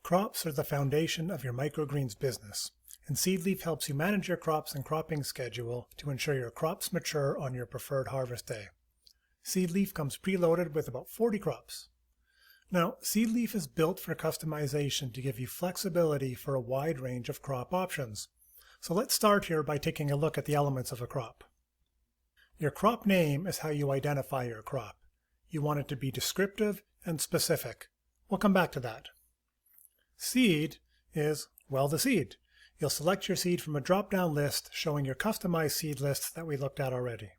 Crops are the foundation of your microgreens business, and SeadLeaf helps you manage your crops and cropping schedule to ensure your crops mature on your preferred harvest day. SeadLeaf comes preloaded with about 40 crops. Now, SeadLeaf is built for customization to give you flexibility for a wide range of crop options. So let's start here by taking a look at the elements of a crop. Your crop name is how you identify your crop. You want it to be descriptive and specific. We'll come back to that. Seed is, well, the seed. You'll select your seed from a drop-down list showing your customized seed lists that we looked at already.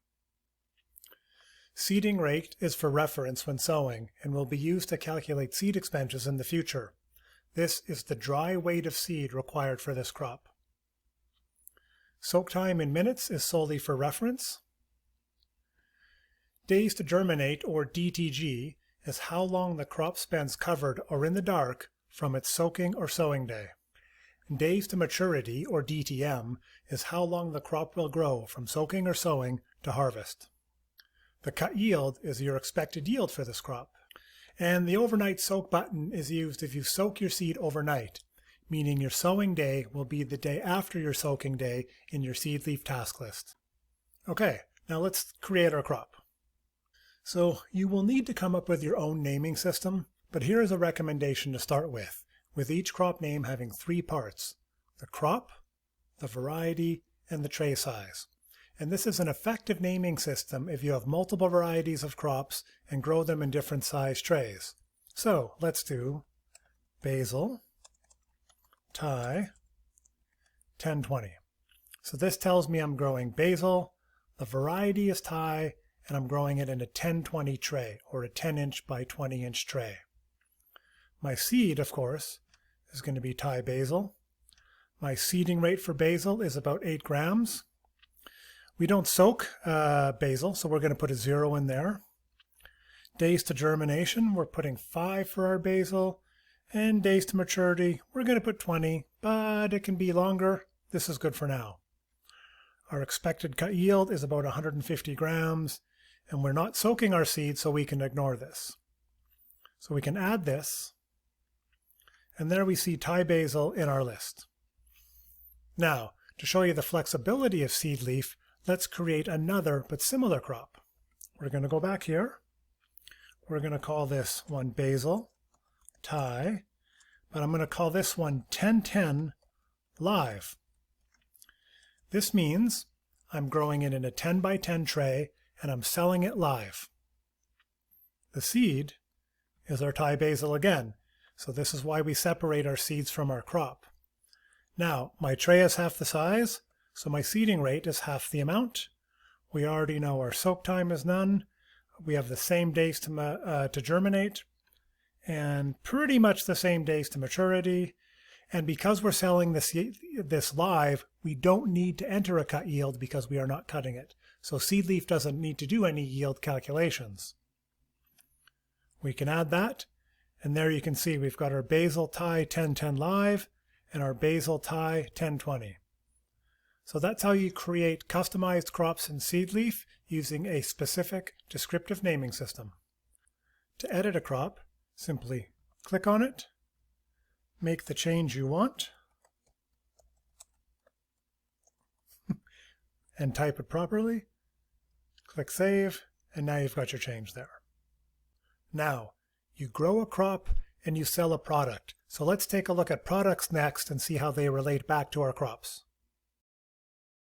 Seeding rate is for reference when sowing and will be used to calculate seed expenses in the future. This is the dry weight of seed required for this crop. Soak time in minutes is solely for reference. Days to germinate, or DTG, is how long the crop spends covered or in the dark from its soaking or sowing day. Days to maturity, or DTM, is how long the crop will grow from soaking or sowing to harvest. The cut yield is your expected yield for this crop. And the overnight soak button is used if you soak your seed overnight, meaning your sowing day will be the day after your soaking day in your SeadLeaf task list. Okay, now let's create our crop. So you will need to come up with your own naming system, but here is a recommendation to start with each crop name having 3 parts: the crop, the variety, and the tray size. And this is an effective naming system if you have multiple varieties of crops and grow them in different size trays. So let's do basil, Thai, 1020. So this tells me I'm growing basil, the variety is Thai, and I'm growing it in a 1020 tray, or a 10-inch by 20-inch tray. My seed, of course, is going to be Thai basil. My seeding rate for basil is about 8 grams. We don't soak basil, so we're going to put a 0 in there. Days to germination, we're putting 5 for our basil. And days to maturity, we're going to put 20, but it can be longer. This is good for now. Our expected cut yield is about 150 grams, and we're not soaking our seed, so we can ignore this. So we can add this, and there we see Thai basil in our list. Now, to show you the flexibility of SeadLeaf, let's create another but similar crop. We're going to go back here. We're going to call this one basil, Thai, but I'm going to call this one 1010 live. This means I'm growing it in a 10 by 10 tray and I'm selling it live. The seed is our Thai basil again, so this is why we separate our seeds from our crop. Now, my tray is half the size, so my seeding rate is half the amount. We already know our soak time is none. We have the same days to germinate, and pretty much the same days to maturity. And because we're selling this live, we don't need to enter a cut yield because we are not cutting it. So SeadLeaf doesn't need to do any yield calculations. We can add that, and there you can see we've got our basil Thai 1010 live and our basil Thai 1020. So that's how you create customized crops in SeadLeaf using a specific descriptive naming system. To edit a crop, simply click on it, make the change you want, and type it properly. Click Save, and now you've got your change there. Now, you grow a crop and you sell a product. So let's take a look at products next and see how they relate back to our crops.